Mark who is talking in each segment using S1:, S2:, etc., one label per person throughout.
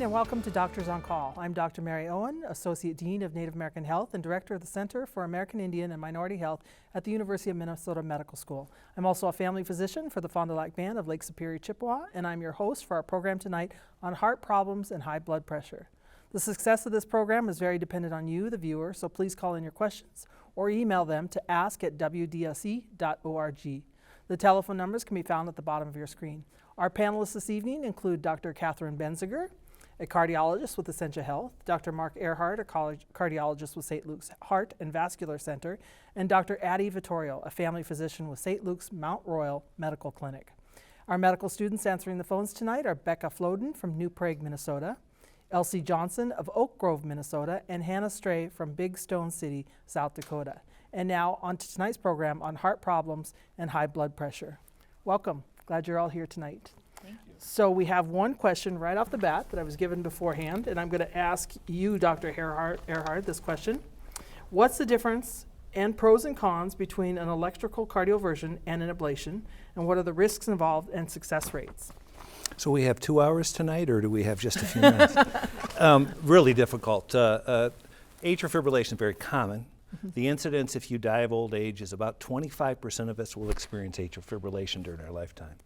S1: and welcome to Doctors on Call. I'm Dr. Mary Owen, Associate Dean of Native American Health and Director of the Center for American Indian and Minority Health at the University of Minnesota Medical School. I'm also a family physician for the Fond du Lac Band of Lake Superior, Chippewa, and I'm your host for our program tonight on heart problems and high blood pressure. The success of this program is very dependent on you, the viewer, so please call in your questions or email them to ask@wdse.org. The telephone numbers can be found at the bottom of your screen. Our panelists this evening include Dr. Catherine Benziger, a cardiologist with Essentia Health, Dr. Mark Earhart, a cardiologist with St. Luke's Heart and Vascular Center, and Dr. Addie Vittorio, a family physician with St. Luke's Mount Royal Medical Clinic. Our medical students answering the phones tonight are Becca Floden from New Prague, Minnesota, Elsie Johnson of Oak Grove, Minnesota, and Hannah Stray from Big Stone City, South Dakota. And now on to tonight's program on heart problems and high blood pressure. Welcome. Glad you're all here tonight.
S2: Thank you.
S1: So we have one question right off the bat that I was given beforehand, and I'm going to ask you, Dr. Earhart, this question. What's the difference and pros and cons between an electrical cardioversion and an ablation, and what are the risks involved and success rates?
S2: So we have 2 hours tonight, or do we have just a few minutes? Really difficult. Atrial fibrillation is very common. Mm-hmm. The incidence, if you die of old age, is about 25% of us will experience atrial fibrillation during our lifetime.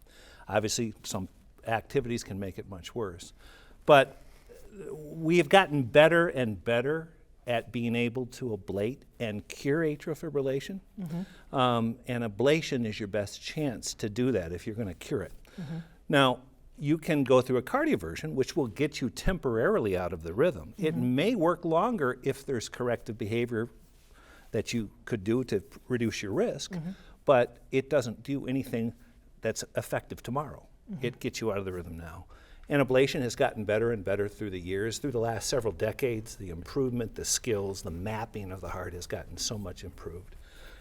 S2: Obviously, some activities can make it much worse. But we have gotten better and better at being able to ablate and cure atrial fibrillation. Mm-hmm. And ablation is your best chance to do that if you're going to cure it. Mm-hmm. Now, you can go through a cardioversion, which will get you temporarily out of the rhythm. Mm-hmm. It may work longer if there's corrective behavior that you could do to reduce your risk, mm-hmm. but it doesn't do anything that's effective tomorrow. Mm-hmm. It gets you out of the rhythm now. And ablation has gotten better and better through the years. Through the last several decades, the improvement, the skills, the mapping of the heart has gotten so much improved.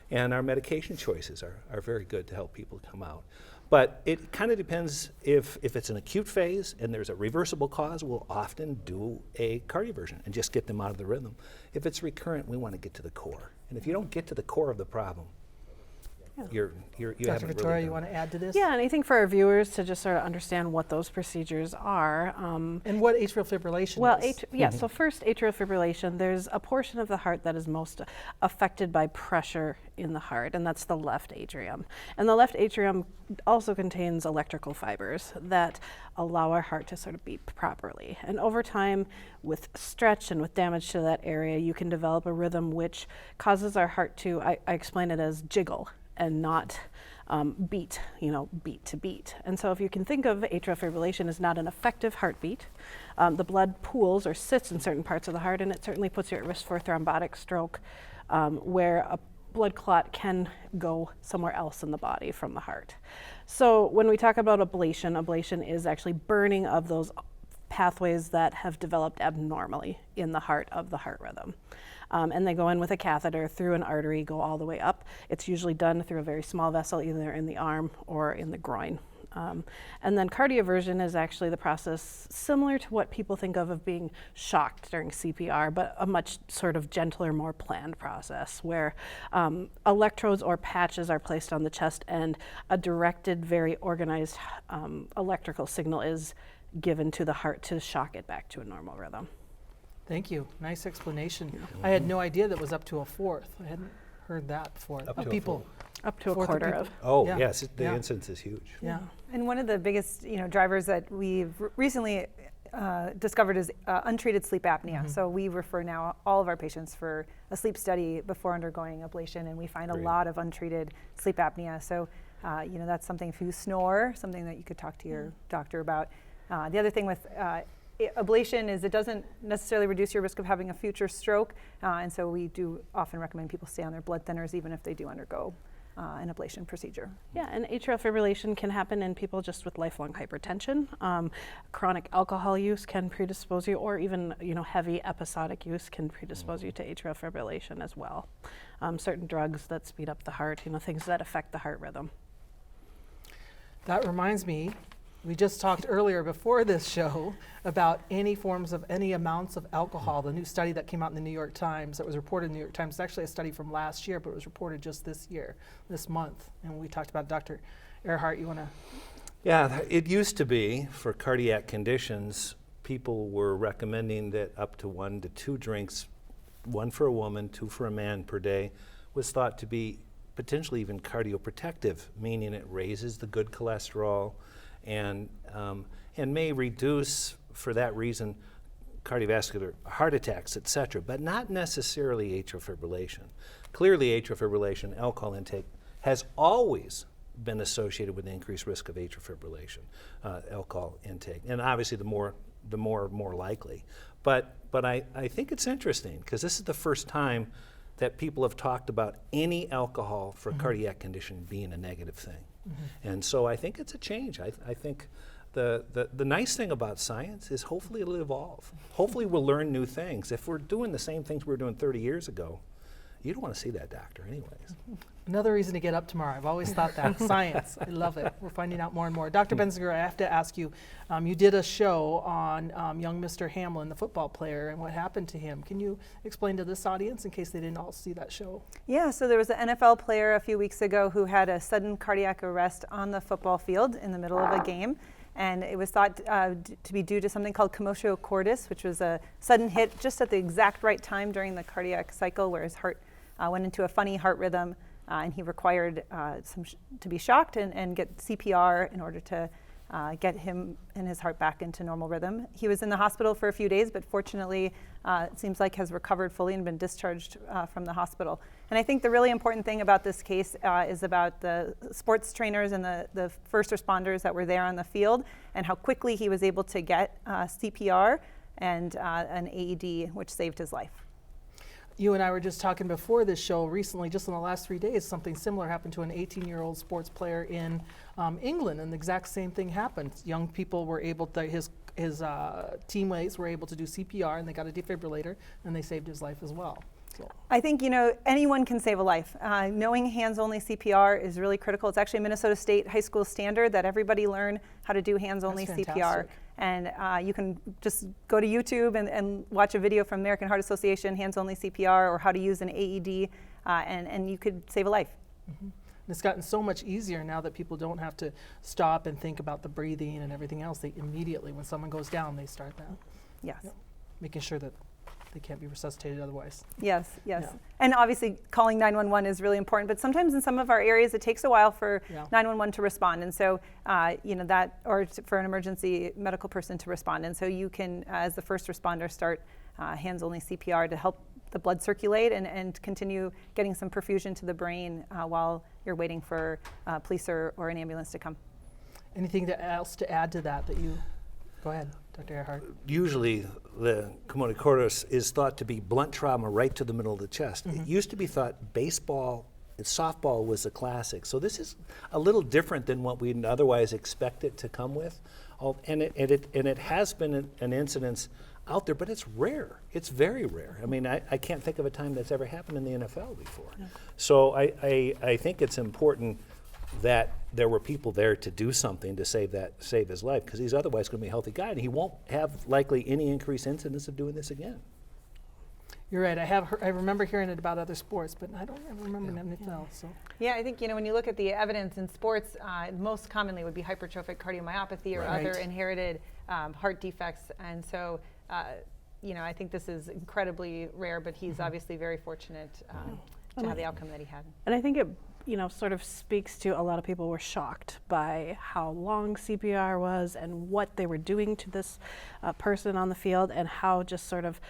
S2: And our medication choices are very good to help people come out. But it kind of depends if it's an acute phase and there's a reversible cause, we'll often do a cardioversion and just get them out of the rhythm. If it's recurrent, we want to get to the core. And if you don't get to the core of the problem, you
S1: Dr.
S2: haven't
S1: Vittorio,
S2: really
S1: you want to add to this?
S3: Yeah, and I think for our viewers to just sort of understand what those procedures are.
S1: And what atrial fibrillation is.
S3: So first, atrial fibrillation, there's a portion of the heart that is most affected by pressure in the heart, and that's the left atrium. And the left atrium also contains electrical fibers that allow our heart to sort of beat properly. And over time, with stretch and with damage to that area, you can develop a rhythm which causes our heart to, I explain it as jiggle and not beat to beat. And so if you can think of atrial fibrillation as not an effective heartbeat, the blood pools or sits in certain parts of the heart, and it certainly puts you at risk for thrombotic stroke, where a blood clot can go somewhere else in the body from the heart. So when we talk about ablation is actually burning of those pathways that have developed abnormally in the heart of the heart rhythm. And they go in with a catheter through an artery, go all the way up. It's usually done through a very small vessel, either in the arm or in the groin. And then cardioversion is actually the process similar to what people think of being shocked during CPR, but a much sort of gentler, more planned process where electrodes or patches are placed on the chest and a directed, very organized electrical signal is given to the heart to shock it back to a normal rhythm.
S1: Thank you. Nice explanation. Mm-hmm. I had no idea that was up to a fourth. I hadn't heard that before.
S2: Up to
S1: people.
S3: Up to a quarter of.
S2: Oh, yeah. Yes, the incidence is huge.
S1: Yeah.
S4: And one of the biggest drivers that we've recently discovered is untreated sleep apnea. Mm-hmm. So we refer now all of our patients for a sleep study before undergoing ablation, and we find a lot of untreated sleep apnea. So that's something, if you snore, something that you could talk to your doctor about. The other thing with ablation is it doesn't necessarily reduce your risk of having a future stroke, and so we do often recommend people stay on their blood thinners even if they do undergo an ablation procedure.
S3: Yeah, and atrial fibrillation can happen in people just with lifelong hypertension. Chronic alcohol use can predispose you, or even heavy episodic use can predispose you to atrial fibrillation as well. Certain drugs that speed up the heart, things that affect the heart rhythm.
S1: That reminds me, we just talked earlier before this show about any amounts of alcohol. The new study that came out in the New York Times, that was reported in the New York Times, it's actually a study from last year, but it was reported just this month. And we talked about Dr. Earhart, you want to?
S2: Yeah, it used to be for cardiac conditions, people were recommending that up to 1 to 2 drinks, 1 for a woman, 2 for a man per day, was thought to be potentially even cardioprotective, meaning it raises the good cholesterol and may reduce, for that reason, cardiovascular heart attacks, etc., but not necessarily atrial fibrillation. Clearly, atrial fibrillation, alcohol intake, has always been associated with increased risk of atrial fibrillation, alcohol intake, and obviously the more likely. But I think it's interesting because this is the first time that people have talked about any alcohol for a cardiac condition being a negative thing. And so I think it's a change. I think the nice thing about science is hopefully it'll evolve. Hopefully we'll learn new things. If we're doing the same things we were doing 30 years ago, you don't want to see that doctor anyways.
S1: Another reason to get up tomorrow. I've always thought that. Science. I love it. We're finding out more and more. Dr. Benziger, I have to ask you, you did a show on young Mr. Hamlin, the football player, and what happened to him. Can you explain to this audience in case they didn't all see that show?
S4: Yeah, so there was an NFL player a few weeks ago who had a sudden cardiac arrest on the football field in the middle of a game. And it was thought to be due to something called commotio cordis, which was a sudden hit just at the exact right time during the cardiac cycle where his heart went into a funny heart rhythm. And he required to be shocked and get CPR in order to get him and his heart back into normal rhythm. He was in the hospital for a few days, but fortunately, it seems like has recovered fully and been discharged from the hospital. And I think the really important thing about this case is about the sports trainers and the first responders that were there on the field and how quickly he was able to get CPR and an AED, which saved his life.
S1: You and I were just talking before this show recently, just in the last 3 days, something similar happened to an 18-year-old sports player in England, and the exact same thing happened. Young people were able to, his teammates were able to do CPR, and they got a defibrillator, and they saved his life as well. So.
S4: I think, anyone can save a life. Knowing hands-only CPR is really critical. It's actually a Minnesota State high school standard that everybody learn how to do hands-only CPR. And you can just go to YouTube and watch a video from American Heart Association, hands-only CPR, or how to use an AED, and you could save a life.
S1: And it's gotten so much easier now that people don't have to stop and think about the breathing and everything else. They immediately, when someone goes down, they start that.
S4: Yes.
S1: Yep. Making sure that they can't be resuscitated otherwise.
S4: Yes.
S1: Yeah.
S4: And obviously calling 911 is really important, but sometimes in some of our areas it takes a while for 911 to respond. And so, for an emergency medical person to respond. And so you can, as the first responder, start hands-only CPR to help the blood circulate and continue getting some perfusion to the brain while you're waiting for police or an ambulance to come.
S1: Anything else to add to that you, go ahead, Dr. Earhart.
S2: Usually the commotio cordis is thought to be blunt trauma right to the middle of the chest. It used to be thought baseball and softball was a classic. So this is a little different than what we'd otherwise expect it to come with. And it has been an incidence out there, but it's rare. It's very rare. I mean, I can't think of a time that's ever happened in the NFL before. No. So I think it's important that there were people there to do something to save his life, because he's otherwise going to be a healthy guy, and he won't have likely any increased incidence of doing this again.
S1: You're right. I remember hearing it about other sports, but I don't ever remember anything else. So.
S4: Yeah, I think when you look at the evidence in sports, most commonly would be hypertrophic cardiomyopathy or other inherited heart defects, and so I think this is incredibly rare. But he's obviously very fortunate to have the outcome that he had.
S3: And I think it sort of speaks to a lot of people were shocked by how long CPR was and what they were doing to this person on the field, and how just sort of,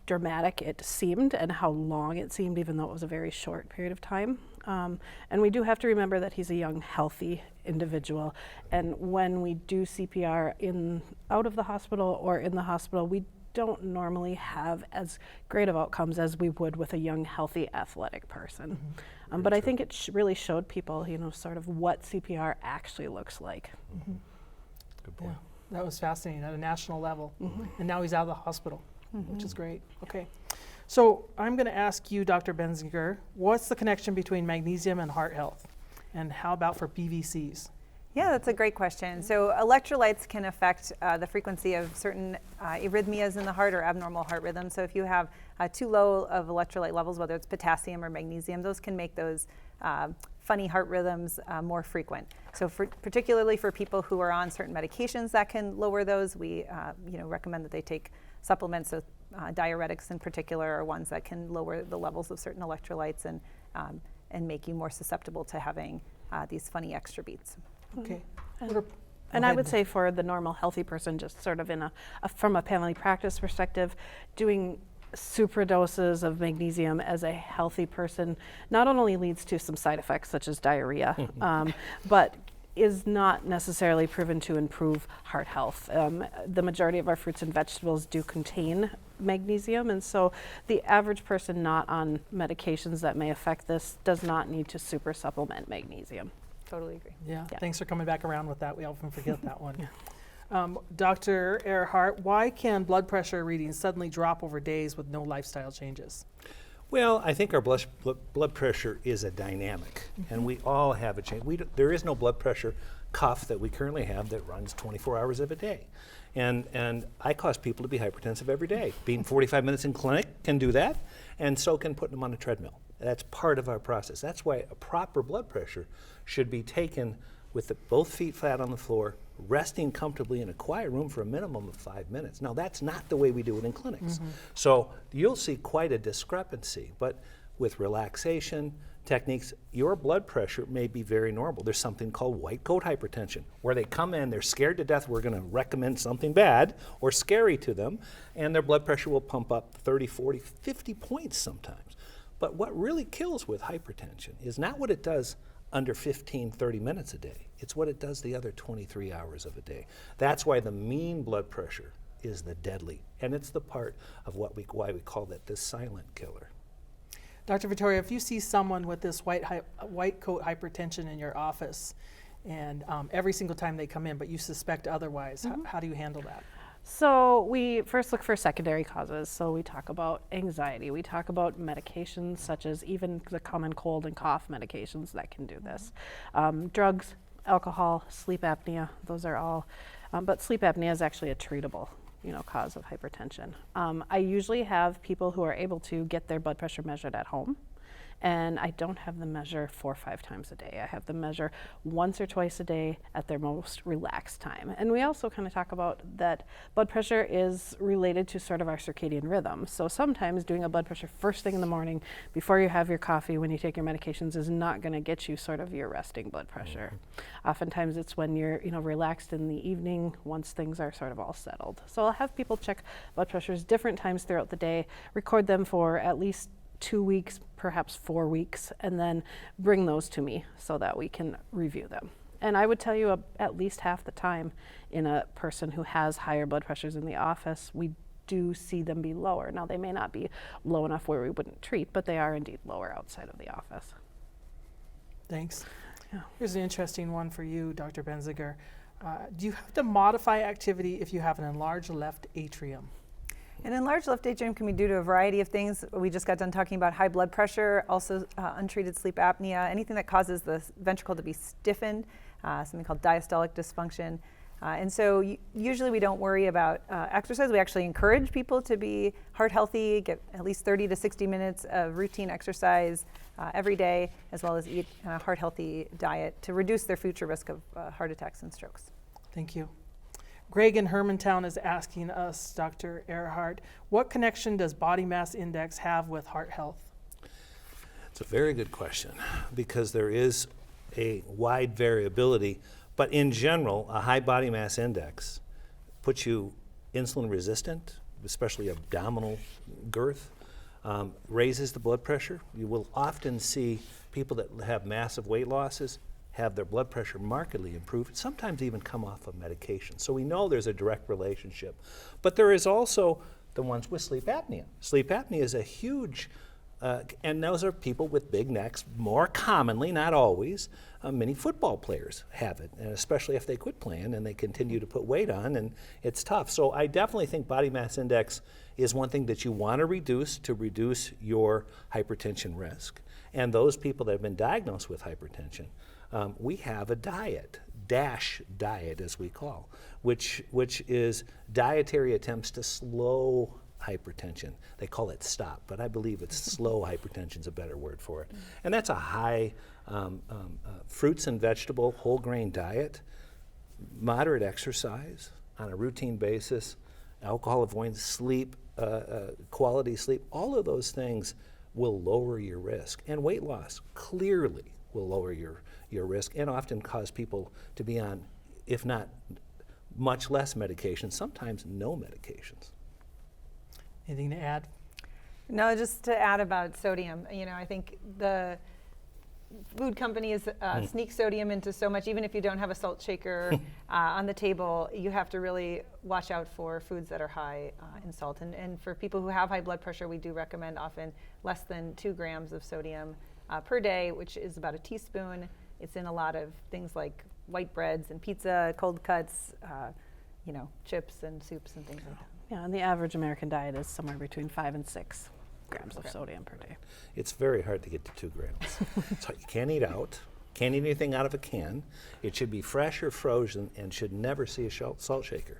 S3: dramatic it seemed and how long it seemed, even though it was a very short period of time. And we do have to remember that he's a young, healthy individual. And when we do CPR out of the hospital or in the hospital, we don't normally have as great of outcomes as we would with a young, healthy, athletic person. But I think it really showed people, sort of what CPR actually looks like.
S2: Good point.
S1: Yeah, that was fascinating at a national level. And now he's out of the hospital, which is great. Okay. So I'm going to ask you, Dr. Benziger, what's the connection between magnesium and heart health? And how about for BVCs?
S4: Yeah, that's a great question. So electrolytes can affect the frequency of certain arrhythmias in the heart or abnormal heart rhythms. So if you have too low of electrolyte levels, whether it's potassium or magnesium, those can make those funny heart rhythms more frequent. So particularly for people who are on certain medications that can lower those, we recommend that they take supplements. So diuretics in particular are ones that can lower the levels of certain electrolytes and make you more susceptible to having these funny extra beats.
S1: Okay.
S3: And I would say for the normal healthy person, just sort of from a family practice perspective, doing superdoses of magnesium as a healthy person not only leads to some side effects such as diarrhea, but is not necessarily proven to improve heart health. The majority of our fruits and vegetables do contain magnesium, and so the average person not on medications that may affect this does not need to super supplement magnesium.
S4: Totally agree.
S1: Yeah,
S3: Yeah.
S1: thanks for coming back around with that. We often forget that one. Dr. Earhart, why can blood pressure readings suddenly drop over days with no lifestyle changes?
S2: Well, I think our blood pressure is a dynamic, and we all have a change. There is no blood pressure cuff that we currently have that runs 24 hours of a day. And I cause people to be hypertensive every day. Being 45 minutes in clinic can do that, and so can putting them on a treadmill. That's part of our process. That's why a proper blood pressure should be taken with both feet flat on the floor, resting comfortably in a quiet room for a minimum of 5 minutes. Now, that's not the way we do it in clinics. So you'll see quite a discrepancy, but with relaxation techniques, your blood pressure may be very normal. There's something called white coat hypertension, where they come in, they're scared to death, we're gonna recommend something bad or scary to them, and their blood pressure will pump up 30, 40, 50 points sometimes. But what really kills with hypertension is not what it does under 15, 30 minutes a day. It's what it does the other 23 hours of a day. That's why the mean blood pressure is the deadly, and it's the part of why we call that the silent killer.
S1: Dr. Vittoria, if you see someone with this white coat hypertension in your office, and every single time they come in, but you suspect otherwise, how do you handle that?
S3: So we first look for secondary causes. So we talk about anxiety. We talk about medications such as even the common cold and cough medications that can do this. Drugs, alcohol, sleep apnea, those are all. But sleep apnea is actually a treatable cause of hypertension. I usually have people who are able to get their blood pressure measured at home. And I don't have them measure 4 or 5 times a day. I have them measure once or twice a day at their most relaxed time. And we also kind of talk about that blood pressure is related to sort of our circadian rhythm. So sometimes doing a blood pressure first thing in the morning before you have your coffee, when you take your medications, is not going to get you sort of your resting blood pressure. Oftentimes it's when you're relaxed in the evening once things are sort of all settled. So I'll have people check blood pressures different times throughout the day, record them for at least 2 weeks, perhaps 4 weeks, and then bring those to me so that we can review them. And I would tell you at least half the time in a person who has higher blood pressures in the office, we do see them be lower. Now, they may not be low enough where we wouldn't treat, but they are indeed lower outside of the office.
S1: Thanks.
S3: Yeah.
S1: Here's an interesting one for you, Dr. Benziger. Do you have to modify activity if you have an enlarged left atrium?
S4: An enlarged left atrium can be due to a variety of things. We just got done talking about high blood pressure, also untreated sleep apnea, anything that causes the ventricle to be stiffened, something called diastolic dysfunction. And so usually we don't worry about exercise. We actually encourage people to be heart healthy, get at least 30 to 60 minutes of routine exercise every day, as well as eat a heart healthy diet to reduce their future risk of heart attacks and strokes.
S1: Thank you. Greg in Hermantown is asking us, Dr. Earhart, what connection does body mass index have with heart health?
S2: It's a very good question because there is a wide variability, but in general, a high body mass index puts you insulin resistant, especially abdominal girth, raises the blood pressure. You will often see people that have massive weight losses have their blood pressure markedly improved, sometimes even come off of medication. So we know there's a direct relationship. But there is also the ones with sleep apnea. Sleep apnea is a huge, and those are people with big necks, more commonly, not always. Many football players have it, and especially if they quit playing and they continue to put weight on, and it's tough. So I definitely think body mass index is one thing that you want to reduce your hypertension risk. And those people that have been diagnosed with hypertension, we have a diet DASH diet, as we call, which is dietary attempts to slow hypertension. They call it STOP, but I believe it's slow hypertension is a better word for it. And that's a high fruits and vegetable, whole grain diet, moderate exercise on a routine basis, alcohol avoidance, sleep, quality sleep. All of those things will lower your risk. And weight loss clearly will lower your risk and often cause people to be on, if not much less medication, sometimes no medications.
S1: Anything to add?
S4: No, just to add about sodium, I think the food companies sneak sodium into so much. Even if you don't have a salt shaker on the table, you have to really watch out for foods that are high in salt. And for people who have high blood pressure, we do recommend often less than 2 grams of sodium per day, which is about a teaspoon. It's in a lot of things like white breads and pizza, cold cuts, chips and soups and things like that.
S3: Yeah, and the average American diet is somewhere between 5 and 6 grams of sodium per day.
S2: It's very hard to get to 2 grams. So you can't eat out, can't eat anything out of a can. It should be fresh or frozen and should never see a salt shaker.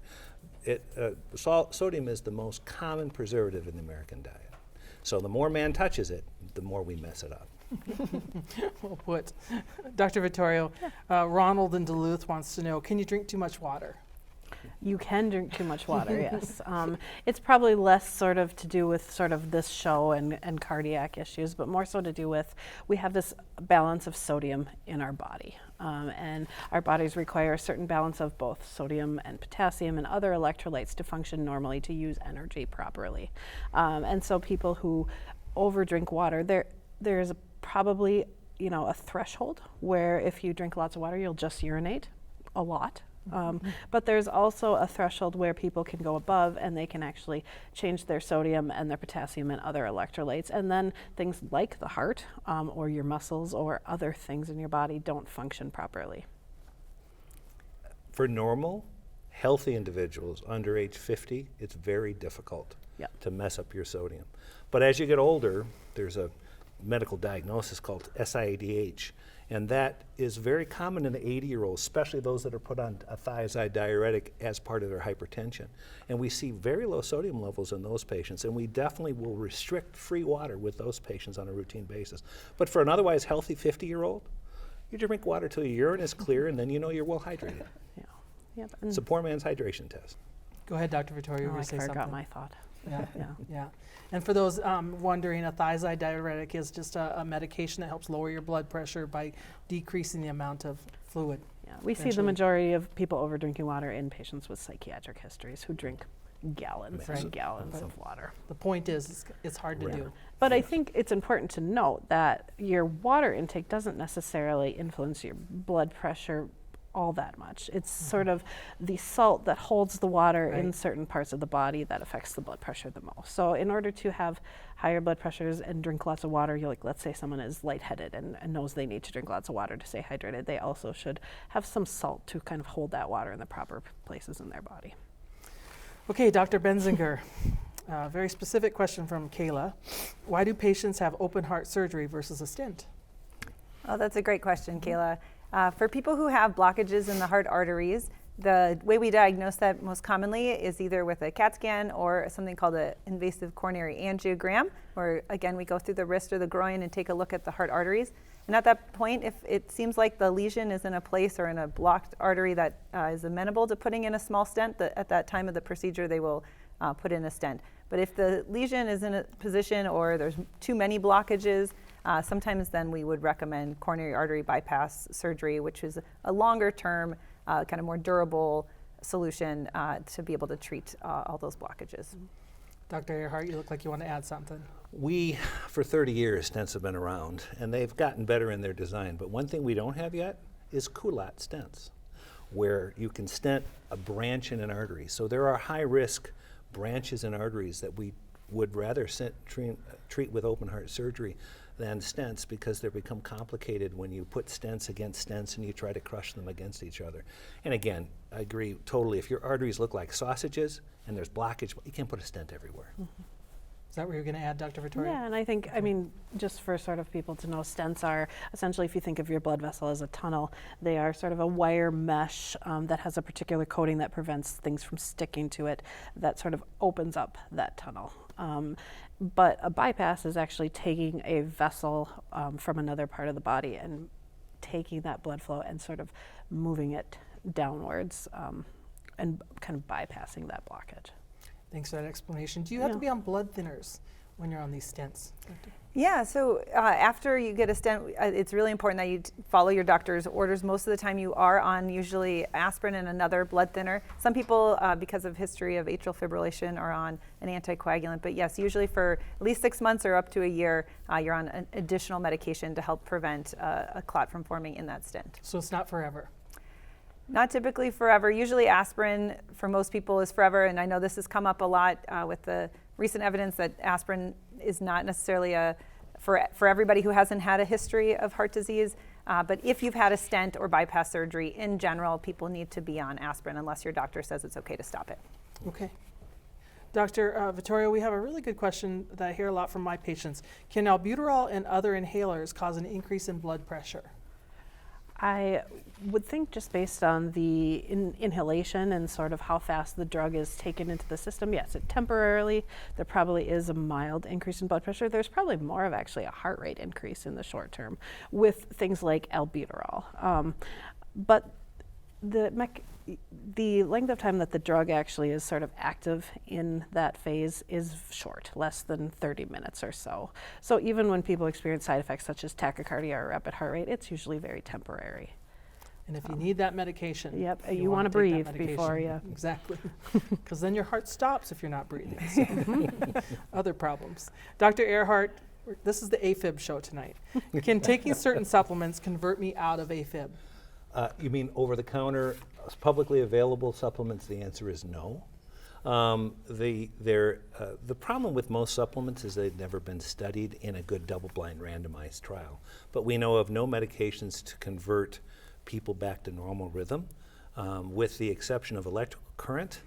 S2: Sodium is the most common preservative in the American diet. So the more man touches it, the more we mess it up.
S1: Well put. Dr. Vittorio, Ronald in Duluth wants to know, can you drink too much water?
S3: You can drink too much water, yes. It's probably less sort of to do with sort of this show and cardiac issues, but more so to do with we have this balance of sodium in our body. And our bodies require a certain balance of both sodium and potassium and other electrolytes to function normally, to use energy properly. And so people who overdrink water, there's probably a threshold where if you drink lots of water, you'll just urinate a lot. But there's also a threshold where people can go above and they can actually change their sodium and their potassium and other electrolytes. And then things like the heart or your muscles or other things in your body don't function properly.
S2: For normal, healthy individuals under age 50, it's very difficult to mess up your sodium. But as you get older, there's a medical diagnosis called SIADH. And that is very common in the 80-year-olds, especially those that are put on a thiazide diuretic as part of their hypertension. And we see very low sodium levels in those patients, and we definitely will restrict free water with those patients on a routine basis. But for an otherwise healthy 50-year-old, you drink water till your urine is clear, and then you know you're well hydrated.
S3: Yep.
S2: It's a poor man's hydration test.
S1: Go ahead, Dr. Vittorio, you were
S3: I
S1: going to say
S3: forgot
S1: something.
S3: my thought.
S1: Yeah. And for those wondering, a thiazide diuretic is just a medication that helps lower your blood pressure by decreasing the amount of fluid.
S3: Yeah, we see the majority of people over drinking water in patients with psychiatric histories who drink gallons and gallons of water.
S1: The point is, it's hard to do.
S3: But I think it's important to note that your water intake doesn't necessarily influence your blood pressure all that much. It's sort of the salt that holds the water in certain parts of the body that affects the blood pressure the most. So in order to have higher blood pressures and drink lots of water, let's say someone is lightheaded and knows they need to drink lots of water to stay hydrated, they also should have some salt to kind of hold that water in the proper places in their body.
S1: Okay, Dr. Benzinger, very specific question from Kayla. Why do patients have open heart surgery versus a stent?
S4: Oh, that's a great question, Kayla. For people who have blockages in the heart arteries, the way we diagnose that most commonly is either with a CAT scan or something called an invasive coronary angiogram, where again we go through the wrist or the groin and take a look at the heart arteries. And at that point, if it seems like the lesion is in a place or in a blocked artery that is amenable to putting in a small stent, at that time of the procedure they will put in a stent. But if the lesion is in a position or there's too many blockages, sometimes then we would recommend coronary artery bypass surgery, which is a longer term, kind of more durable solution to be able to treat all those blockages.
S1: Dr. Earhart, you look like you want to add something.
S2: We, for 30 years, stents have been around, and they've gotten better in their design. But one thing we don't have yet is culotte stents, where you can stent a branch in an artery. So there are high-risk branches in arteries that we would rather treat with open heart surgery than stents, because they become complicated when you put stents against stents and you try to crush them against each other. And again, I agree totally. If your arteries look like sausages and there's blockage, you can't put a stent everywhere.
S1: that what you're going to add, Dr. Vittoria?
S3: Yeah, and I think, I mean, just for sort of people to know, stents are essentially, if you think of your blood vessel as a tunnel, they are sort of a wire mesh that has a particular coating that prevents things from sticking to it, that sort of opens up that tunnel. But a bypass is actually taking a vessel from another part of the body and taking that blood flow and sort of moving it downwards and kind of bypassing that blockage.
S1: Thanks for that explanation. Do you have to be on blood thinners when you're on these stents?
S4: Yeah, so after you get a stent, it's really important that you follow your doctor's orders. Most of the time you are on usually aspirin and another blood thinner. Some people, because of history of atrial fibrillation, are on an anticoagulant. But yes, usually for at least 6 months or up to a year, you're on an additional medication to help prevent a clot from forming in that stent.
S1: So it's not forever?
S4: Not typically forever. Usually aspirin for most people is forever, and I know this has come up a lot with the recent evidence that aspirin is not necessarily for everybody who hasn't had a history of heart disease. But if you've had a stent or bypass surgery, in general, people need to be on aspirin unless your doctor says it's okay to stop it.
S1: Okay. Dr. Vittoria, we have a really good question that I hear a lot from my patients. Can albuterol and other inhalers cause an increase in blood pressure?
S3: I would think just based on the inhalation and sort of how fast the drug is taken into the system, yes, it temporarily, there probably is a mild increase in blood pressure. There's probably more of actually a heart rate increase in the short term with things like albuterol. But the length of time that the drug actually is sort of active in that phase is short, less than 30 minutes or so. So even when people experience side effects such as tachycardia or rapid heart rate, it's usually very temporary.
S1: And if you need that medication,
S3: yep, you want to breathe before you.
S1: Exactly, because then your heart stops if you're not breathing. So. Other problems. Dr. Earhart, this is the AFib show tonight. Can taking certain supplements convert me out of AFib?
S2: You mean over-the-counter, publicly available supplements? The answer is no. The problem with most supplements is they've never been studied in a good double-blind randomized trial. But we know of no medications to convert people back to normal rhythm, with the exception of electrical current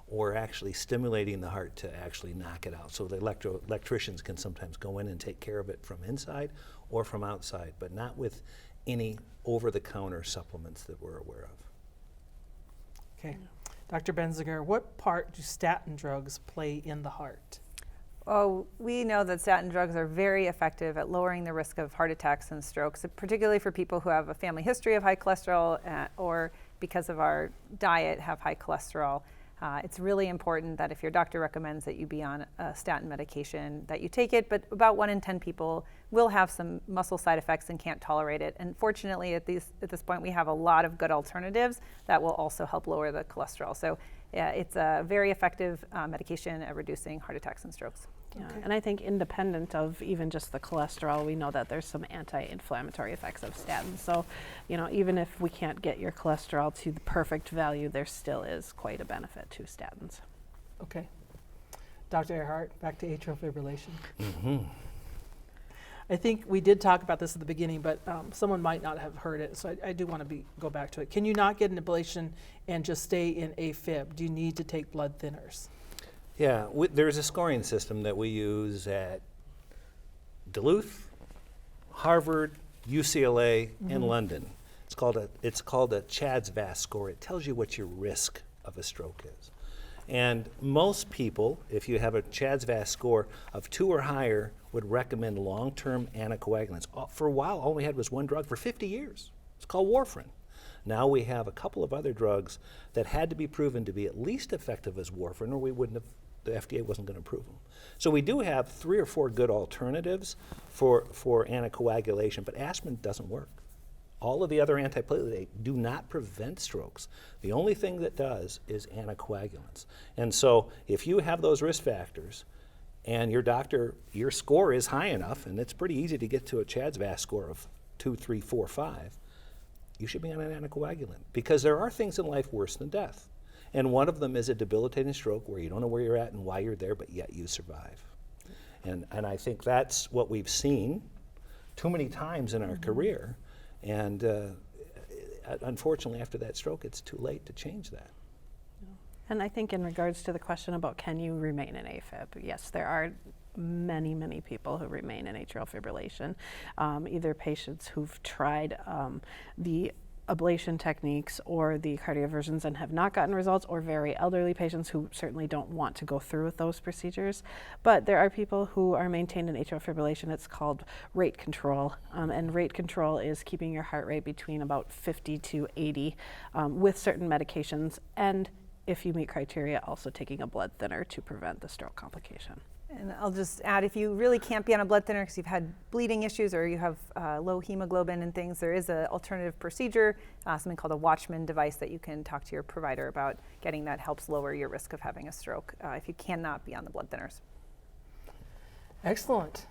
S2: or actually stimulating the heart to actually knock it out. So the electricians can sometimes go in and take care of it from inside or from outside, but not with any over-the-counter supplements that we're aware of.
S1: Okay. Dr. Benziger, what part do statin drugs play in the heart?
S4: Oh, we know that statin drugs are very effective at lowering the risk of heart attacks and strokes, particularly for people who have a family history of high cholesterol or because of our diet have high cholesterol. It's really important that if your doctor recommends that you be on a statin medication, that you take it, but about 1 in 10 people will have some muscle side effects and can't tolerate it. And fortunately, at this point, we have a lot of good alternatives that will also help lower the cholesterol. So it's a very effective medication at reducing heart attacks and strokes.
S3: Yeah, and I think independent of even just the cholesterol, we know that there's some anti-inflammatory effects of statins. So, you know, even if we can't get your cholesterol to the perfect value, there still is quite a benefit to statins.
S1: Okay. Dr. Earhart, back to atrial fibrillation.
S2: Mm-hmm.
S1: I think we did talk about this at the beginning, but someone might not have heard it, so I do want to go back to it. Can you not get an ablation and just stay in AFib? Do you need to take blood thinners?
S2: Yeah, there's a scoring system that we use at Duluth, Harvard, UCLA, and London. It's called a CHADS-VAS score. It tells you what your risk of a stroke is. And most people, if you have a CHADS-VAS score of 2 or higher, would recommend long-term anticoagulants. For a while, all we had was one drug for 50 years. It's called warfarin. Now we have a couple of other drugs that had to be proven to be at least effective as warfarin, or we wouldn't have, the FDA wasn't going to approve them. So we do have 3 or 4 good alternatives for anticoagulation, but aspirin doesn't work. All of the other antiplatelets do not prevent strokes. The only thing that does is anticoagulants. And so if you have those risk factors and your doctor, your score is high enough, and it's pretty easy to get to a CHADS-VAS score of 2, 3, 4, 5, you should be on an anticoagulant, because there are things in life worse than death. And one of them is a debilitating stroke where you don't know where you're at and why you're there, but yet you survive. And I think that's what we've seen too many times in our career. And unfortunately, after that stroke, it's too late to change that.
S3: And I think in regards to the question about can you remain in AFib, yes, there are many, many people who remain in atrial fibrillation, either patients who've tried the ablation techniques or the cardioversions and have not gotten results, or very elderly patients who certainly don't want to go through with those procedures. But there are people who are maintained in atrial fibrillation. It's called rate control, and rate control is keeping your heart rate between about 50 to 80 with certain medications, and if you meet criteria, also taking a blood thinner to prevent the stroke complication.
S4: And I'll just add, if you really can't be on a blood thinner because you've had bleeding issues or you have low hemoglobin and things, there is an alternative procedure, something called a Watchman device that you can talk to your provider about getting, that helps lower your risk of having a stroke if you cannot be on the blood thinners.
S1: Excellent.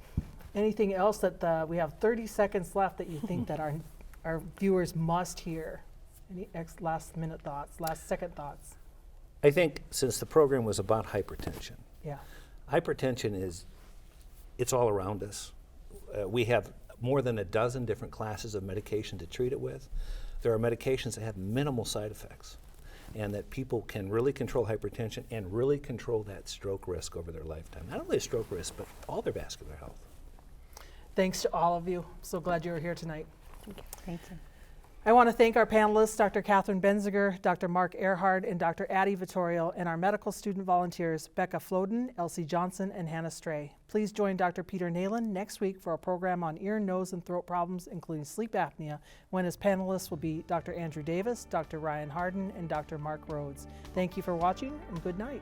S1: Anything else that we have 30 seconds left that you think that our viewers must hear? Any last minute thoughts, last second thoughts?
S2: I think since the program was about hypertension,
S1: Yeah.
S2: hypertension it's all around us. We have more than a dozen different classes of medication to treat it with. There are medications that have minimal side effects, and that people can really control hypertension and really control that stroke risk over their lifetime. Not only a stroke risk, but all their vascular health.
S1: Thanks to all of you. So glad you were here tonight.
S4: Thank you.
S1: I want to thank our panelists, Dr. Catherine Benziger, Dr. Mark Earhart, and Dr. Addie Vittorio, and our medical student volunteers, Becca Floden, Elsie Johnson, and Hannah Stray. Please join Dr. Peter Nalen next week for a program on ear, nose, and throat problems, including sleep apnea, when his panelists will be Dr. Andrew Davis, Dr. Ryan Harden, and Dr. Mark Rhodes. Thank you for watching, and good night.